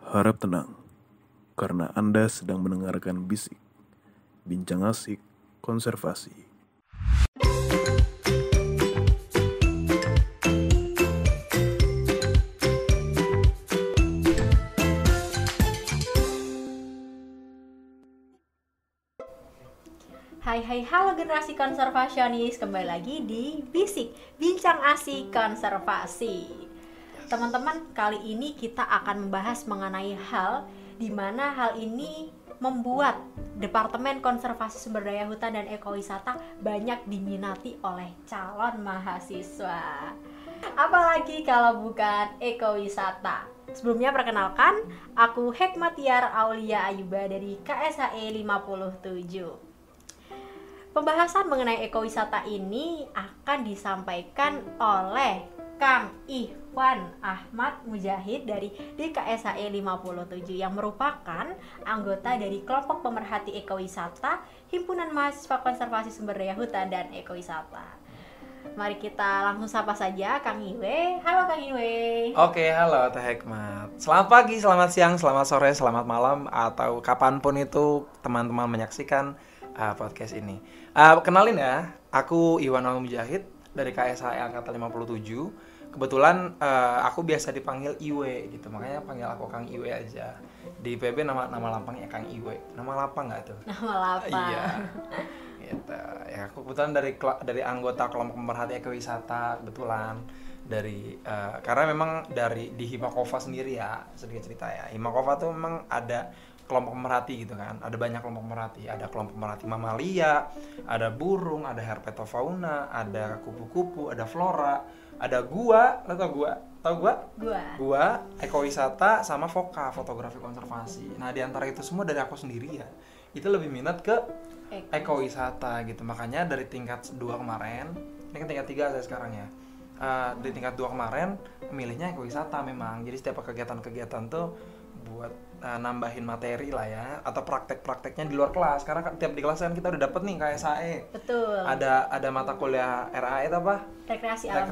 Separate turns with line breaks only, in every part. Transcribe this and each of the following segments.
Harap tenang, karena Anda sedang mendengarkan Bisik, Bincang Asik Konservasi.
Hai, halo generasi konservasionis, kembali lagi di Bisik, Bincang Asik Konservasi. Teman-teman, kali ini kita akan membahas mengenai hal di mana hal ini membuat Departemen Konservasi Sumber Daya Hutan dan Ekowisata banyak diminati oleh calon mahasiswa. Apalagi kalau bukan ekowisata. Sebelumnya perkenalkan, aku Hekmatiar Aulia Ayuba dari KSHE 57. Pembahasan mengenai ekowisata ini akan disampaikan oleh Kang Ihwan Ahmad Mujahid dari DKSHE 57 yang merupakan anggota dari kelompok pemerhati ekowisata Himpunan Mahasiswa Konservasi Sumber Daya Hutan dan Ekowisata. Mari kita langsung sapa saja Kang Iwe. Halo Kang Iwe.
Oke, halo Teh Hekmat. Selamat pagi, selamat siang, selamat sore, selamat malam, atau kapanpun itu teman-teman menyaksikan podcast ini. Kenalin ya, aku Iwan Ahmad Mujahid dari KSHE Angkatan 57. Kebetulan aku biasa dipanggil Iwe gitu, makanya panggil aku Kang Iwe aja. Di PB nama lapangnya Kang Iwe. Nama lapang nggak tuh?
Nama lapang.
Iya. Gitu. Ya, aku kebetulan dari anggota kelompok pemerhati ekowisata kebetulan karena memang di Himakova sendiri ya, sedikit cerita ya. Himakova tuh memang ada kelompok pemerhati gitu kan, ada banyak kelompok pemerhati, ada kelompok pemerhati mamalia, ada burung, ada herpetofauna, ada kupu-kupu, ada flora, ada gua, gua, ekowisata sama fotografi konservasi. Nah di antara itu semua dari aku sendiri ya, itu lebih minat ke ekowisata gitu, makanya dari tingkat 2 kemarin, ini kan tingkat 3 saya sekarang ya. Di tingkat 2 kemarin memilihnya ekowisata memang, jadi setiap kegiatan-kegiatan tuh buat nambahin materi lah ya, atau praktek-prakteknya di luar kelas, karena tiap di kelas kan kita udah dapet nih KSHE.
Betul.
Ada mata kuliah RAE itu apa?
Rekreasi alam.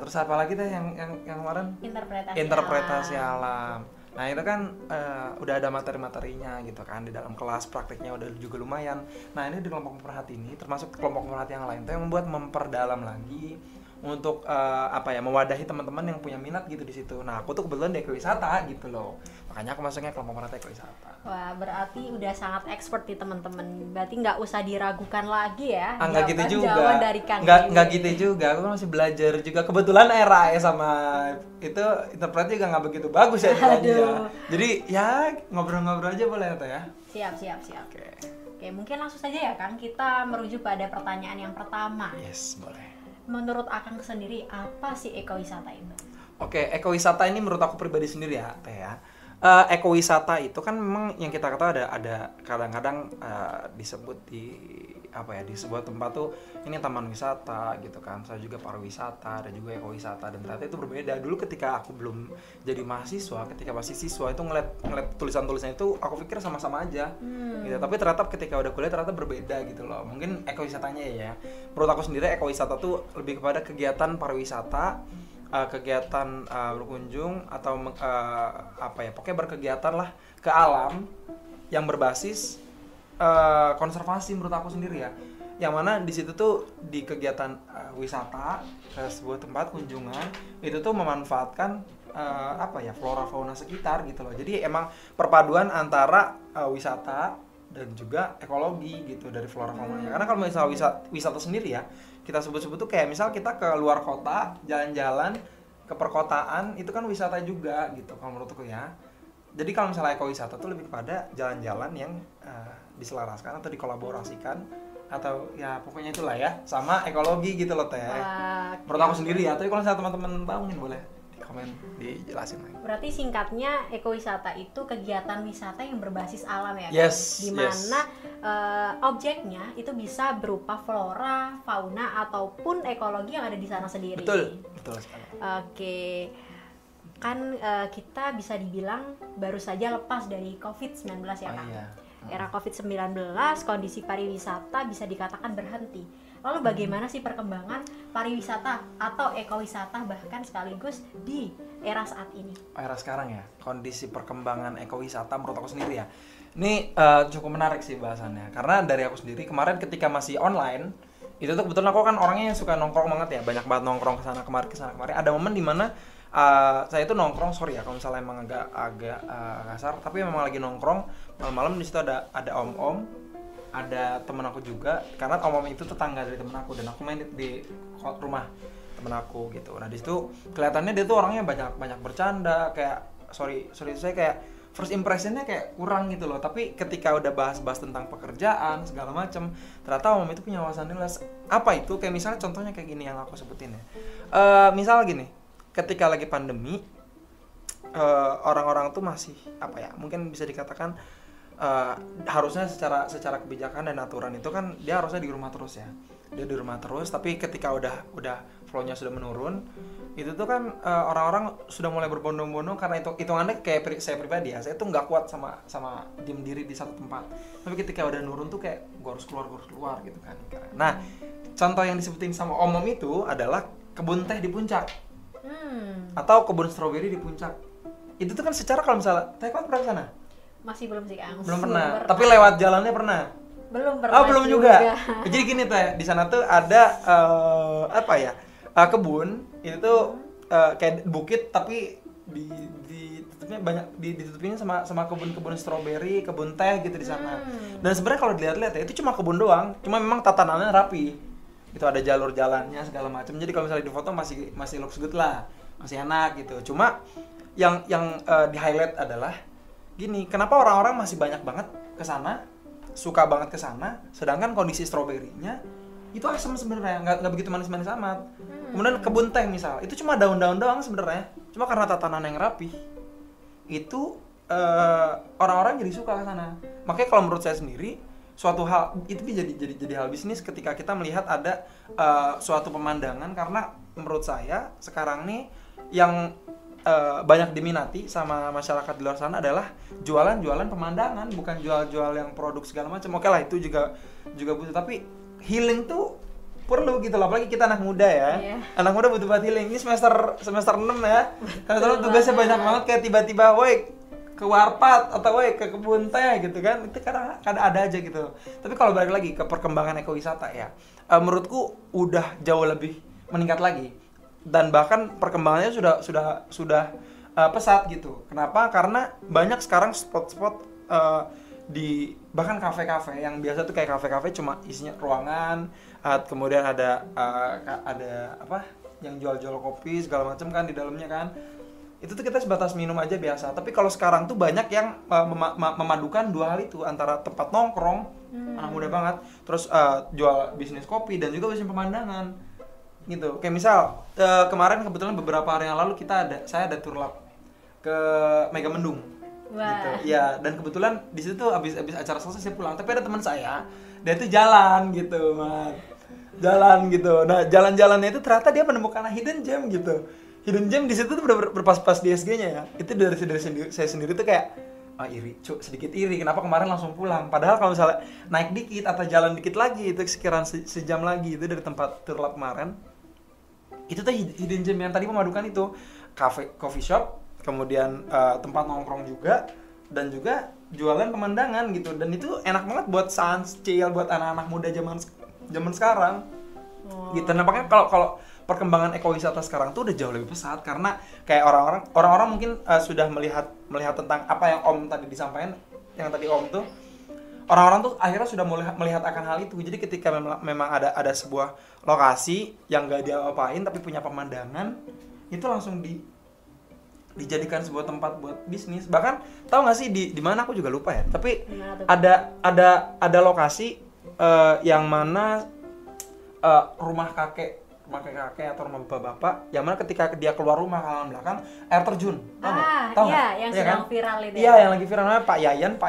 Terus apa lagi teh yang kemarin? Interpretasi alam. Nah itu kan udah ada materi-materinya gitu kan, di dalam kelas prakteknya udah juga lumayan. Nah ini di kelompok pemerhati ini, termasuk kelompok pemerhati yang lain tuh yang membuat memperdalam lagi untuk mewadahi teman-teman yang punya minat gitu di situ. Nah aku tuh kebetulan di ekowisata gitu loh, makanya aku masuknya kelompok pemerhati ekowisata.
Wah, berarti udah sangat expert nih teman-teman. Berarti nggak usah diragukan lagi ya.
Nggak gitu juga.
Jawaban dari Kang
nggak gitu juga. Aku masih belajar juga. Kebetulan RAE sama itu interpret juga nggak begitu bagus ya. Jadi ya ngobrol-ngobrol aja boleh atau ya?
Siap. Oke, mungkin langsung saja ya Kang. Kita merujuk pada pertanyaan yang pertama.
Yes, boleh.
Menurut Akang sendiri, apa sih ekowisata itu?
Oke, ekowisata ini menurut aku pribadi sendiri ya, Teh ya. Ekowisata itu kan memang yang kita kata ada kadang-kadang disebut di sebuah tempat tuh ini taman wisata gitu kan, saya juga pariwisata, ada juga ekowisata, dan ternyata itu berbeda. Dulu ketika aku belum jadi mahasiswa, ketika masih siswa itu ngeliat tulisan-tulisan itu aku pikir sama-sama aja gitu, tapi ternyata ketika udah kuliah ternyata berbeda gitu loh. Mungkin ekowisatanya ya, menurut aku sendiri ekowisata tuh lebih kepada kegiatan pariwisata, kegiatan berkunjung atau pokoknya berkegiatan lah ke alam yang berbasis konservasi menurut aku sendiri ya, yang mana di situ tuh di kegiatan wisata ke sebuah tempat kunjungan itu tuh memanfaatkan flora fauna sekitar gitu loh. Jadi emang perpaduan antara wisata dan juga ekologi gitu dari flora faunanya. Karena kalau misalnya wisata sendiri ya, kita sebut-sebut tuh kayak misal kita ke luar kota, jalan-jalan ke perkotaan, itu kan wisata juga gitu kalau menurutku ya. Jadi kalau misalnya ekowisata tuh lebih kepada jalan-jalan yang diselaraskan atau dikolaborasikan atau ya pokoknya itulah ya sama ekologi gitu loh Teh. Menurut aku sendiri ya, tapi kalau misalnya teman-teman tahu mungkin boleh di komen dijelasin lagi.
Berarti singkatnya ekowisata itu kegiatan wisata yang berbasis alam ya,
yes,
di mana objeknya itu bisa berupa flora, fauna ataupun ekologi yang ada di sana sendiri.
Betul sekali.
Oke. Kan kita bisa dibilang baru saja lepas dari COVID-19 ya Kak.
Iya.
Era COVID-19, kondisi pariwisata bisa dikatakan berhenti. Lalu bagaimana sih perkembangan pariwisata atau ekowisata bahkan sekaligus di era saat ini?
Era sekarang ya, kondisi perkembangan ekowisata menurut aku sendiri ya. Ini cukup menarik sih bahasannya. Karena dari aku sendiri kemarin ketika masih online, itu tuh kebetulan aku kan orangnya yang suka nongkrong banget ya, banyak banget nongkrong kesana kemari. Ada momen dimana saya itu nongkrong, sorry ya kalau misalnya emang agak kasar, tapi memang lagi nongkrong malam-malam. Di situ ada om-om, ada temen aku juga, karena om-om itu tetangga dari temen aku dan aku main di rumah temen aku gitu. Nah di situ kelihatannya dia tuh orangnya banyak bercanda, kayak sorry saya kayak first impressionnya kayak kurang gitu loh. Tapi ketika udah bahas tentang pekerjaan segala macem, ternyata om itu punya wawasan luas. Apa itu? Kayak misalnya contohnya kayak gini yang aku sebutin ya. Misal gini, ketika lagi pandemi, orang-orang tuh masih apa ya? Mungkin bisa dikatakan harusnya secara kebijakan dan aturan itu kan dia harusnya di rumah terus ya. Dia di rumah terus, tapi ketika udah flow-nya sudah menurun, itu tuh kan orang-orang sudah mulai berbondong-bondong karena hitungannya kayak saya pribadi ya, saya tuh nggak kuat sama diem diri di satu tempat. Tapi ketika udah nurun tuh kayak gue harus keluar gitu kan. Nah, contoh yang disebutin sama om itu adalah kebun teh di puncak, atau kebun stroberi di puncak. Itu tuh kan secara kalau misalnya, teh kan pernah ke sana?
Masih belum sih Kang.
Belum pernah. Tapi lewat jalannya pernah.
Belum pernah.
Belum juga. Jadi gini teh, di sana tuh ada kebun itu tuh kayak bukit tapi ditutupnya banyak ditutupinnya sama kebun stroberi, kebun teh gitu di sana. Dan sebenarnya kalau dilihat-lihat ya itu cuma kebun doang, cuma memang tatanannya rapi. Itu ada jalur jalannya segala macam. Jadi kalau misalnya di foto masih looks good lah, masih enak gitu. Cuma yang di highlight adalah gini, kenapa orang-orang masih banyak banget ke sana, suka banget ke sana, sedangkan kondisi stroberinya itu asam sebenarnya, nggak begitu manis-manis amat. Kemudian kebun teh misal, itu cuma daun-daun doang sebenarnya, cuma karena tatanan yang rapi, itu orang-orang jadi suka ke sana. Makanya kalau menurut saya sendiri, suatu hal itu jadi hal bisnis ketika kita melihat ada suatu pemandangan, karena menurut saya sekarang nih yang banyak diminati sama masyarakat di luar sana adalah jualan pemandangan, bukan jual yang produk segala macam. Oke lah, itu juga butuh, tapi healing tuh perlu gitu loh, apalagi kita anak muda ya. Anak muda butuh banget healing. Ini semester 6 ya. Semester 6 tugasnya banyak banget, kayak tiba-tiba woi ke warpat atau woi ke kebun teh gitu kan. Itu kadang ada aja gitu. Tapi kalau balik lagi ke perkembangan ekowisata ya, menurutku udah jauh lebih meningkat lagi. Dan bahkan perkembangannya sudah pesat gitu. Kenapa? Karena banyak sekarang spot-spot di bahkan kafe-kafe yang biasa tuh kayak kafe-kafe cuma isinya ruangan, kemudian ada apa yang jual-jual kopi segala macam kan di dalamnya kan. Itu tuh kita sebatas minum aja biasa. Tapi kalau sekarang tuh banyak yang memadukan dua hal itu, antara tempat nongkrong, anak muda banget, terus jual bisnis kopi dan juga bisnis pemandangan. Gitu. Kayak misal kemarin kebetulan beberapa hari yang lalu saya ada tour lab ke Mega Mendung. Gitu. Ya, dan kebetulan di situ tuh habis acara selesai saya pulang, tapi ada teman saya, dia tuh jalan gitu, Mas. Jalan gitu. Nah, jalan-jalannya itu ternyata dia menemukan hidden gem gitu. Hidden gem di situ tuh udah berpas-pas di SG-nya ya. Itu dari saya sendiri tuh kayak sedikit iri, kenapa kemarin langsung pulang. Padahal kalau misalnya naik dikit atau jalan dikit lagi, itu sekiranya sejam lagi itu dari tempat tour lab kemarin. Itu tuh hidden gem yang tadi memadukan itu, coffee shop, kemudian tempat nongkrong juga, dan juga jualan pemandangan gitu. Dan itu enak banget buat sans chill buat anak-anak muda zaman sekarang. Gitu. Nah, makanya kalau perkembangan ekowisata sekarang tuh udah jauh lebih pesat, karena kayak orang-orang mungkin sudah melihat tentang apa yang Om tadi disampaikan, yang tadi Om tuh orang-orang tuh akhirnya sudah melihat akan hal itu. Jadi ketika memang ada sebuah lokasi yang nggak diapa-apain tapi punya pemandangan, itu langsung dijadikan sebuah tempat buat bisnis. Bahkan tahu nggak sih di mana, aku juga lupa ya. Tapi ada lokasi yang mana rumah kakek atau rumah bapak, yang mana ketika dia keluar rumah halaman belakang air terjun. Tahu nggak?
Yang sedang viral itu.
Iya, yang lagi viral namanya Pak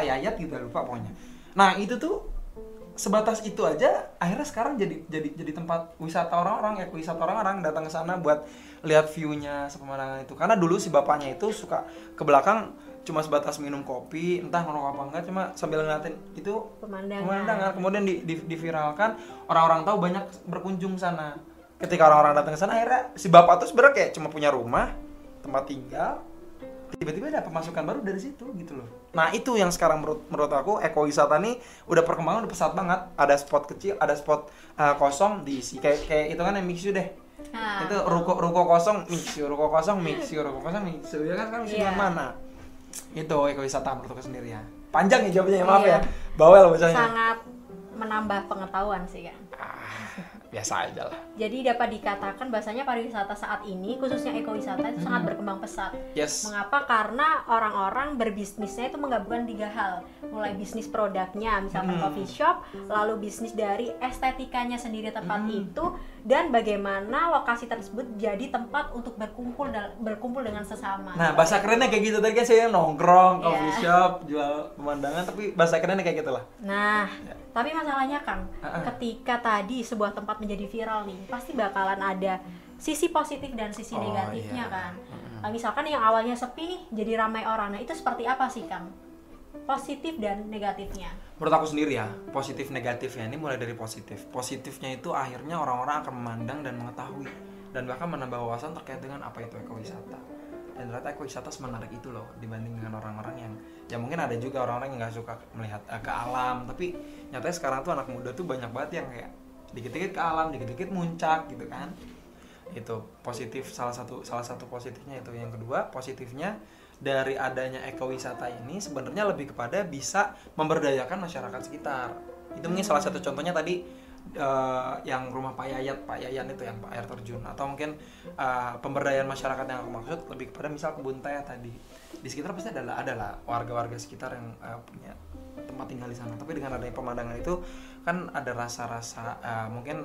Yayat gitu, lupa pokoknya. Nah, itu tuh sebatas itu aja akhirnya sekarang jadi tempat wisata orang-orang, ekowisata orang-orang datang ke sana buat lihat view-nya sepemandangan itu. Karena dulu si bapaknya itu suka ke belakang cuma sebatas minum kopi, entah ngerokok apa enggak, cuma sambil ngeliatin itu pemandangan. Kemudian diviralkan, orang-orang tahu, banyak berkunjung sana. Ketika orang-orang datang ke sana, akhirnya si bapak tuh sebenarnya kayak cuma punya rumah, tempat tinggal, tiba-tiba ada pemasukan baru dari situ gitu loh. Nah itu yang sekarang menurut aku ekowisata nih udah perkembangan udah pesat banget. Ada spot kecil, ada spot kosong diisi kayak itu kan yang mixu deh. Itu ruko kosong mixu, ruko kosong mixu, ruko kosong mixu ya kan mixu yang mana? Itu ekowisata menurut aku sendiri ya. Panjang ya jawabnya, maaf ya. Bawel bacanya.
Sangat menambah pengetahuan sih kan.
Biasa aja lah.
Jadi dapat dikatakan bahasanya pariwisata saat ini, khususnya ekowisata itu sangat berkembang pesat.
Yes.
Mengapa? Karena orang-orang berbisnisnya itu menggabungkan 3 hal. Mulai bisnis produknya, misalkan coffee shop, lalu bisnis dari estetikanya sendiri tempat itu, dan bagaimana lokasi tersebut jadi tempat untuk berkumpul dengan sesama.
Nah, bahasa kerennya kayak gitu. Tadi kan saya nongkrong, coffee shop, jual pemandangan, tapi bahasa kerennya kayak gitulah.
Nah, tapi masalahnya Kang, ketika tadi sebuah tempat menjadi viral nih, pasti bakalan ada sisi positif dan sisi negatifnya kan. Nah, misalkan yang awalnya sepi nih jadi ramai orang. Nah, itu seperti apa sih Kang? Positif dan negatifnya.
Menurut aku sendiri ya, positif negatifnya ini mulai dari positif. Positifnya itu akhirnya orang-orang akan memandang dan mengetahui dan bahkan menambah wawasan terkait dengan apa itu ekowisata. Dan ternyata ekowisata semenarik itu loh dibanding dengan orang-orang yang ya mungkin ada juga orang-orang yang nggak suka melihat ke alam, tapi nyatanya sekarang tuh anak muda tuh banyak banget yang kayak dikit-dikit ke alam, dikit-dikit muncak gitu kan. Itu positif, salah satu positifnya itu. Yang kedua positifnya dari adanya ekowisata ini sebenarnya lebih kepada bisa memberdayakan masyarakat sekitar. Itu mungkin salah satu contohnya tadi yang rumah Pak Yayan itu yang Pak air terjun, atau mungkin pemberdayaan masyarakat yang aku maksud lebih kepada misal kebun teh tadi. Di sekitar pasti adalah warga-warga sekitar yang punya tempat tinggal di sana. Tapi dengan adanya pemandangan itu kan ada rasa-rasa mungkin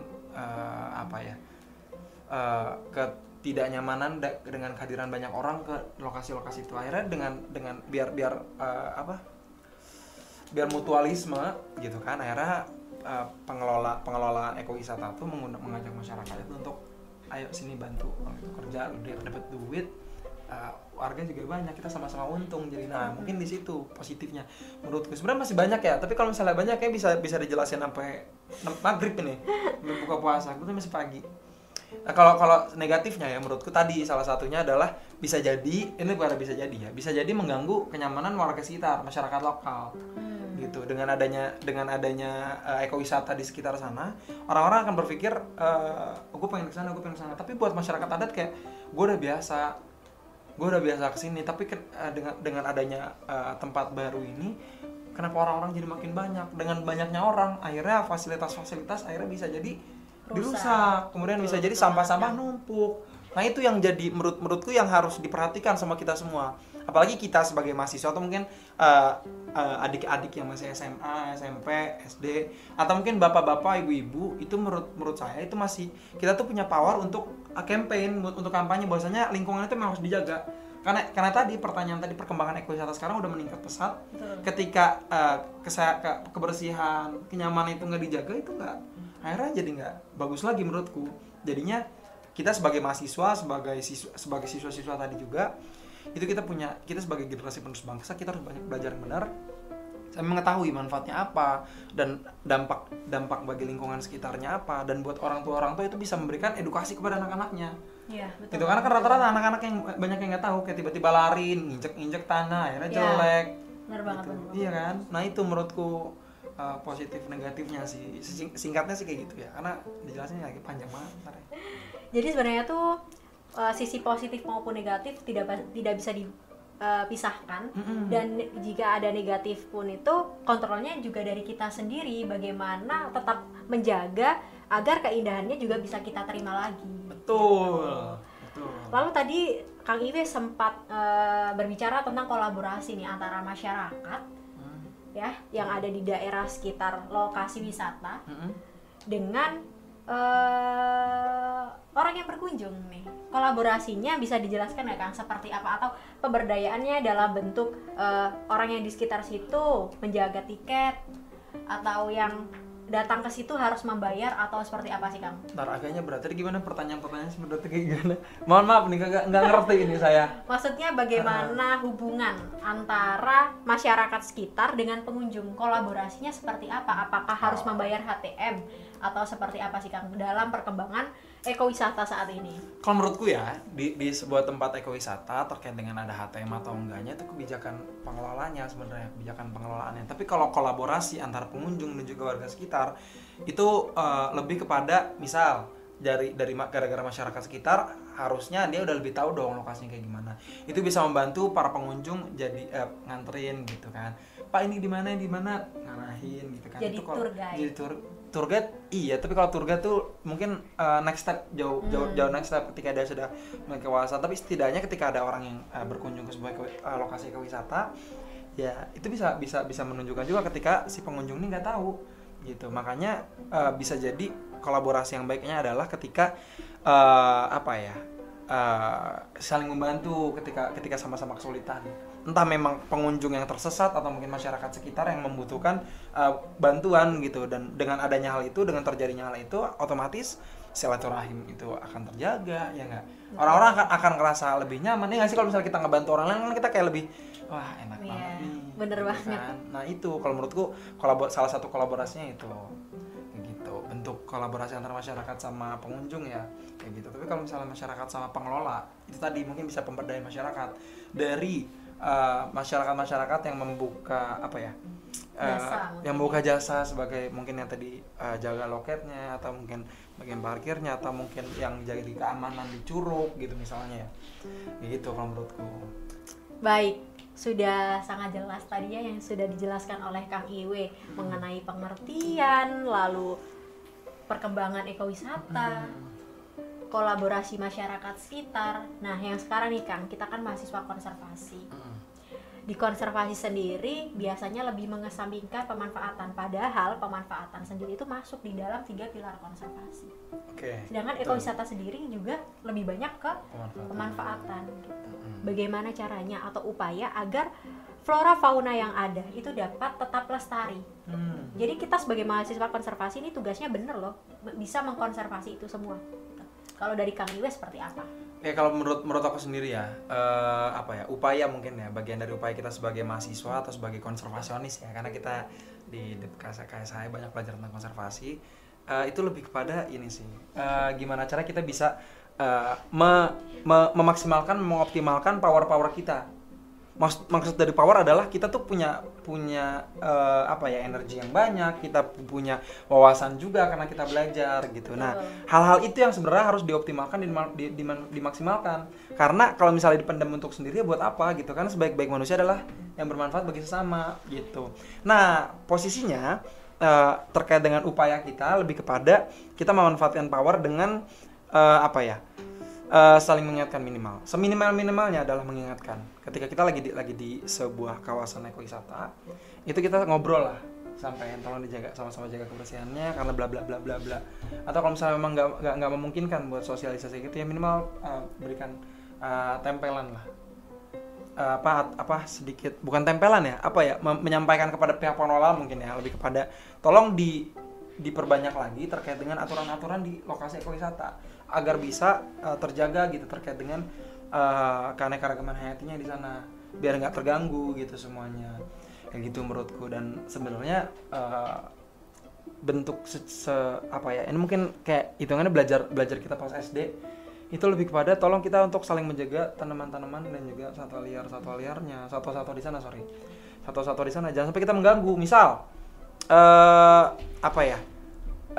ketidaknyamanan dengan kehadiran banyak orang ke lokasi-lokasi itu. Akhirnya dengan biar mutualisme gitu kan, akhirnya pengelola ekowisata tuh mengajak masyarakat itu untuk ayo sini bantu kerja dapat duit, warga juga banyak, kita sama-sama untung. Jadi nah mungkin di situ positifnya menurutku. Sebenarnya masih banyak ya, tapi kalau misalnya banyak kayak bisa dijelasin sampai maghrib ini buka puasa, itu masih pagi. Nah, kalau negatifnya ya menurutku tadi salah satunya adalah bisa jadi bisa jadi mengganggu kenyamanan warga sekitar, masyarakat lokal. Gitu. Dengan adanya ekowisata di sekitar sana, orang-orang akan berpikir gue pengen ke sana. Tapi buat masyarakat adat kayak gue udah biasa kesini, tapi dengan adanya tempat baru ini, kenapa orang-orang jadi makin banyak? Dengan banyaknya orang, akhirnya fasilitas akhirnya bisa jadi dirusak, kemudian bisa jadi sampah-sampah numpuk. Nah itu yang jadi menurutku yang harus diperhatikan sama kita semua, apalagi kita sebagai mahasiswa atau mungkin adik-adik yang masih SMA, SMP, SD, atau mungkin bapak-bapak, ibu-ibu. Itu menurut saya itu masih kita tuh punya power untuk campaign, untuk kampanye bahwasanya lingkungan itu memang harus dijaga. Karena tadi pertanyaan tadi, perkembangan ekowisata sekarang udah meningkat pesat. Ketika kebersihan, kenyamanan itu nggak dijaga, itu akhirnya jadi nggak bagus lagi menurutku. Jadinya kita sebagai mahasiswa, sebagai siswa-siswa tadi juga, itu kita sebagai generasi penerus bangsa, kita harus banyak belajar yang benar, saya mengetahui manfaatnya apa dan dampak bagi lingkungan sekitarnya apa, dan buat orang tua itu bisa memberikan edukasi kepada anak-anaknya. Iya, betul. Itu karena kan rata-rata anak-anak yang banyak yang nggak tahu, kayak tiba-tiba lari, nginjek tanah, akhirnya jelek.
Benar banget.
Gitu. Iya kan? Nah itu menurutku positif negatifnya sih. Singkatnya sih kayak gitu ya, karena dijelasinnya lagi panjang banget.
Jadi sebenarnya tuh sisi positif maupun negatif tidak bisa dipisahkan. Dan jika ada negatif pun itu kontrolnya juga dari kita sendiri, bagaimana tetap menjaga agar keindahannya juga bisa kita terima lagi.
Betul.
Lalu tadi Kang Iwe sempat berbicara tentang kolaborasi nih antara masyarakat ya yang ada di daerah sekitar lokasi wisata dengan orang yang berkunjung nih. Kolaborasinya bisa dijelaskan ya Kang seperti apa, atau pemberdayaannya dalam bentuk orang yang di sekitar situ menjaga tiket, atau yang datang ke situ harus membayar, atau seperti apa sih Kang?
Ntar agaknya berat. Tadi gimana pertanyaan-pertanyaannya sebenarnya kayak gimana? Mohon maaf nih nggak ngerti ini saya.
Maksudnya bagaimana hubungan antara masyarakat sekitar dengan pengunjung, kolaborasinya seperti apa? Apakah harus membayar HTM atau seperti apa sih Kang dalam perkembangan ekowisata saat ini?
Kalau menurutku ya, di sebuah tempat ekowisata terkait dengan ada HTM atau enggaknya itu kebijakan pengelolanya sebenarnya, kebijakan pengelolaannya. Tapi kalau kolaborasi antara pengunjung dan juga warga sekitar itu lebih kepada misal dari gara-gara masyarakat sekitar harusnya dia udah lebih tahu dong lokasinya kayak gimana. Itu bisa membantu para pengunjung jadi nganterin gitu kan. Pak ini di mana ngarahin gitu kan.
Jadi
itu kalau
tour guide.
jadi tour guide iya, tapi kalau tour guide tuh mungkin next step jauh next step ketika dia sudah memiliki wawasan. Tapi setidaknya ketika ada orang yang berkunjung ke sebuah lokasi ekowisata, ya itu bisa menunjukkan juga ketika si pengunjung ini nggak tahu gitu. Makanya bisa jadi kolaborasi yang baiknya adalah ketika saling membantu ketika sama-sama kesulitan. Entah memang pengunjung yang tersesat atau mungkin masyarakat sekitar yang membutuhkan bantuan gitu. Dan dengan adanya hal itu, dengan terjadinya hal itu, otomatis silaturahim itu akan terjaga, ya nggak? Orang-orang akan ngerasa lebih nyaman. Ya nggak sih, kalau misalnya kita ngebantu orang lain kan kita kayak lebih wah enak banget nih.
Bener
gitu
banget.
kan. Nah itu kalau menurutku salah satu kolaborasinya itu kayak gitu, bentuk kolaborasi antara masyarakat sama pengunjung ya kayak gitu. Tapi kalau misalnya masyarakat sama pengelola itu tadi mungkin bisa pemberdayaan masyarakat dari masyarakat yang membuka yang membuka jasa sebagai mungkin yang tadi jaga loketnya atau mungkin bagian parkirnya atau mungkin yang jaga di keamanan di curug gitu misalnya ya gitu kalau menurutku.
Baik, sudah sangat jelas tadi ya yang sudah dijelaskan oleh Kang Iwe mengenai pengertian, lalu perkembangan ekowisata, kolaborasi masyarakat sekitar. Nah, yang sekarang nih Kang, kita kan mahasiswa konservasi. Di konservasi sendiri biasanya lebih mengesampingkan pemanfaatan, padahal pemanfaatan sendiri itu masuk di dalam 3 pilar konservasi. Sedangkan ekowisata sendiri juga lebih banyak ke pemanfaatan gitu. Bagaimana caranya atau upaya agar flora fauna yang ada itu dapat tetap lestari. Jadi kita sebagai mahasiswa konservasi ini tugasnya bener loh, bisa mengkonservasi itu semua. Kalau dari Kang Iwe seperti apa?
Ya kalau menurut aku sendiri ya, upaya mungkin ya, bagian dari upaya kita sebagai mahasiswa atau sebagai konservasionis ya, karena kita di KSHI banyak belajar tentang konservasi, itu lebih kepada ini sih, gimana cara kita bisa memaksimalkan, mengoptimalkan power kita. Maksud dari power adalah kita tuh punya energi yang banyak, kita punya wawasan juga karena kita belajar gitu. Nah, hal-hal itu yang sebenarnya harus dioptimalkan, dimaksimalkan. Karena kalau misalnya dipendam untuk sendiri buat apa gitu kan, sebaik-baik manusia adalah yang bermanfaat bagi sesama gitu. Nah, posisinya terkait dengan upaya kita lebih kepada kita memanfaatkan power dengan saling mengingatkan minimal. Seminimal-minimalnya adalah mengingatkan. Ketika kita lagi di sebuah kawasan ekowisata, itu kita ngobrol lah, sampaikan tolong dijaga, sama-sama jaga kebersihannya karena bla bla bla bla bla. Atau kalau misalnya memang nggak memungkinkan buat sosialisasi gitu ya minimal berikan tempelan lah. Sedikit bukan tempelan ya, menyampaikan kepada pihak pengelola mungkin ya, lebih kepada tolong diperbanyak lagi terkait dengan aturan-aturan di lokasi ekowisata agar bisa terjaga gitu terkait dengan keanekaragaman hayatinya di sana, biar nggak terganggu gitu semuanya kayak gitu menurutku. Dan sebenarnya bentuk ini mungkin kayak hitungannya belajar kita pas SD itu lebih kepada tolong kita untuk saling menjaga tanaman-tanaman dan juga satwa liarnya, satwa-satwa di sana jangan sampai kita mengganggu. Misal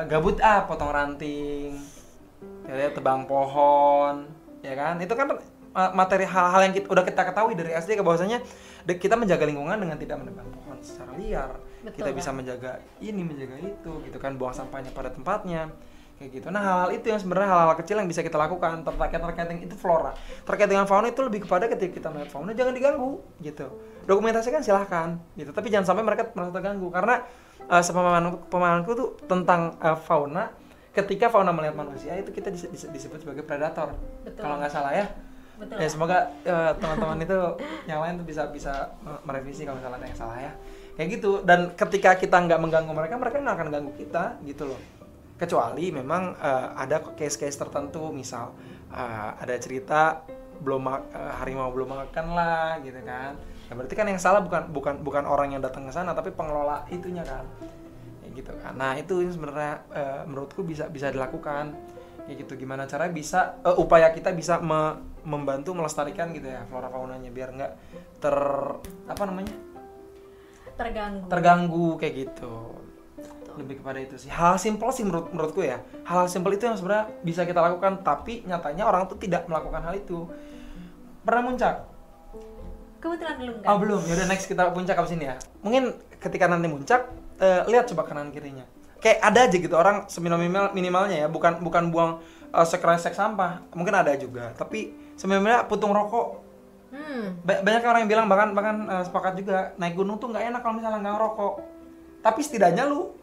gabut potong ranting ya, tebang pohon ya kan, itu kan materi hal-hal yang udah kita ketahui dari SD bahwasanya kita menjaga lingkungan dengan tidak menebang pohon secara liar. Betul, kita bisa menjaga itu gitu kan, buang sampahnya pada tempatnya kayak gitu. Nah, hal-hal itu yang sebenarnya hal-hal kecil yang bisa kita lakukan terkait dengan itu flora. Terkait dengan fauna itu lebih kepada ketika kita melihat fauna jangan diganggu gitu. Dokumentasikan silahkan gitu, tapi jangan sampai mereka merasa terganggu karena pemahamanku tuh tentang fauna, ketika fauna melihat manusia itu kita disebut sebagai predator. Kalau nggak salah ya. Betul. Ya semoga teman-teman itu yang lain tuh bisa merevisi kalau misalnya ada yang salah ya. Kayak gitu. Dan ketika kita nggak mengganggu mereka nggak akan ganggu kita gitu loh. Kecuali memang ada case-case tertentu, misal ada cerita harimau belum makan lah gitu kan. Ya berarti kan yang salah bukan orang yang datang ke sana tapi pengelola itunya kan. Kayak gitu kan. Nah, itu sebenarnya menurutku bisa dilakukan kayak gitu. Gimana caranya bisa upaya kita bisa membantu melestarikan gitu ya flora faunanya biar nggak terganggu kayak gitu. Lebih kepada itu sih. Hal simpel sih menurutku ya. Hal simpel itu yang sebenarnya bisa kita lakukan, tapi nyatanya orang tuh tidak melakukan hal itu. Pernah muncak?
Kebetulan belum kan?
Oh belum. Yaudah next kita puncak abis ini ya. Mungkin ketika nanti muncak, lihat coba kanan kirinya. Kayak ada aja gitu orang minimalnya ya, bukan buang sekresek sampah. Mungkin ada juga, tapi seminimalnya putung rokok. Banyak orang yang bilang bahkan sepakat juga naik gunung tuh nggak enak kalau misalnya nggak ngerokok. Tapi setidaknya lu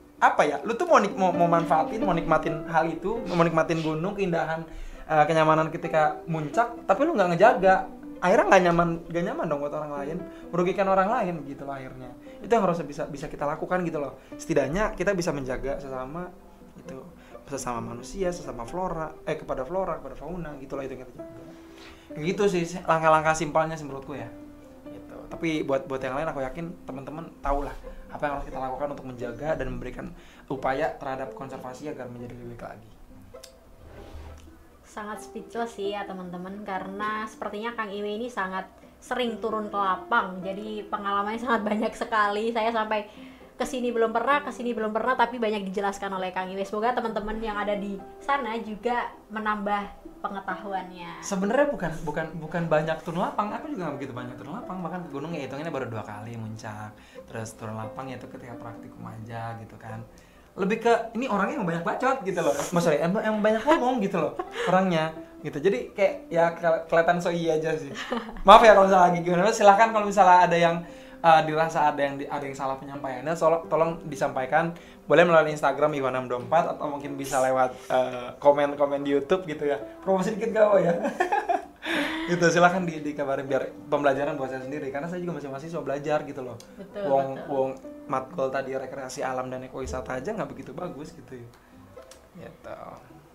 tuh mau manfaatin, mau nikmatin hal itu, mau nikmatin gunung, keindahan, kenyamanan ketika muncak, tapi lu nggak ngejaga, akhirnya nggak nyaman dong buat orang lain, merugikan orang lain gitu loh akhirnya. Itu yang harus bisa kita lakukan gitu loh. Setidaknya kita bisa menjaga sesama manusia, sesama kepada fauna gitu loh, itu yang kita jaga. Gitu sih langkah-langkah simpelnya sih menurutku ya. Gitu. Tapi buat yang lain aku yakin teman-teman tahu lah apa yang harus kita lakukan untuk menjaga dan memberikan upaya terhadap konservasi agar menjadi lebih baik lagi.
Sangat speechless sih ya teman-teman, karena sepertinya Kang Iwe ini sangat sering turun ke lapang, jadi pengalamannya sangat banyak sekali. Saya sampai kesini belum pernah, tapi banyak dijelaskan oleh Kang Iwe. Semoga teman-teman yang ada di sana juga menambah pengetahuannya.
Sebenarnya bukan banyak turun lapang, aku juga nggak begitu banyak turun lapang, bahkan ke gunung ya hitungannya baru 2 kali muncak, terus turun lapang ya itu ketika praktikum aja gitu kan. Lebih ke ini orangnya yang banyak bacot gitu loh, maksudnya yang banyak ngomong gitu loh orangnya gitu, jadi kayak ya kelihatan so iya aja sih. Maaf ya kalau misalnya lagi gimana, silahkan kalau misalnya ada yang dirasa ada yang salah penyampaiannya, tolong disampaikan, boleh melalui Instagram Iwan624 atau mungkin bisa lewat komen di YouTube gitu ya, promosi dikit gak apa ya. Gitu, silahkan dikabarin biar pembelajaran buat saya sendiri, karena saya juga masih mahasiswa belajar gitu loh. Wong matkul tadi rekreasi alam dan ekowisata aja nggak begitu bagus gitu ya. Gitu.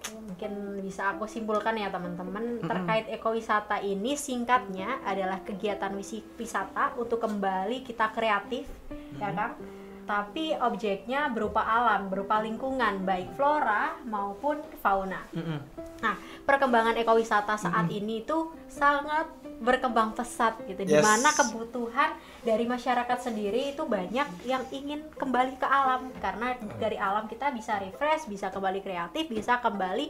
Mungkin bisa aku simpulkan ya teman-teman, terkait ekowisata ini singkatnya adalah kegiatan wisata untuk kembali kita kreatif, ya kan? Tapi objeknya berupa alam, berupa lingkungan, baik flora maupun fauna. Nah, perkembangan ekowisata saat ini tuh sangat berkembang pesat gitu, dimana kebutuhan dari masyarakat sendiri itu banyak yang ingin kembali ke alam, karena dari alam kita bisa refresh, bisa kembali kreatif, bisa kembali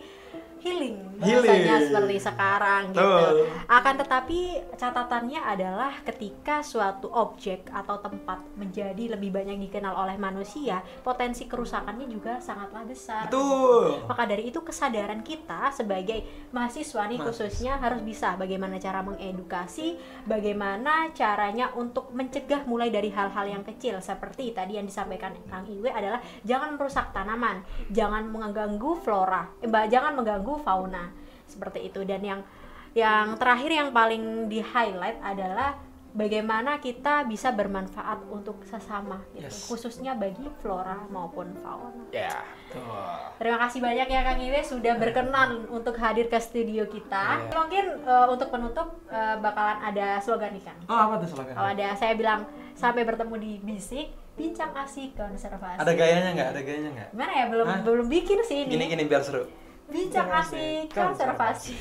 healing bahasanya seperti sekarang gitu. Akan tetapi catatannya adalah ketika suatu objek atau tempat menjadi lebih banyak dikenal oleh manusia, potensi kerusakannya juga sangatlah besar.
Betul.
Maka dari itu kesadaran kita sebagai mahasiswa nih khususnya harus bisa bagaimana cara mengedukasi, bagaimana caranya untuk mencegah mulai dari hal-hal yang kecil seperti tadi yang disampaikan Kang Iwe adalah jangan merusak tanaman, jangan mengganggu flora, jangan mengganggu fauna seperti itu. Dan yang terakhir yang paling di highlight adalah bagaimana kita bisa bermanfaat untuk sesama gitu, khususnya bagi flora maupun fauna. Terima kasih banyak ya Kang Iwe sudah berkenan untuk hadir ke studio kita. Mungkin untuk penutup bakalan ada slogan nih Kang.
Oh, apa tuh slogan?
Oh, ada, saya bilang sampai bertemu di Bisik, bincang asik konservasi.
Ada gayanya nggak?
Gimana ya, belum bikin sih ini.
Gini biar seru.
Bincang asik konservasi.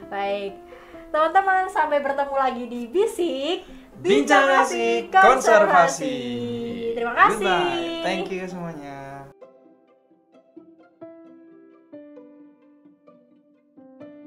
Baik, teman-teman, sampai bertemu lagi di Bisik
Bincang Asik Konservasi.
Terima kasih.
Goodbye. Thank you semuanya.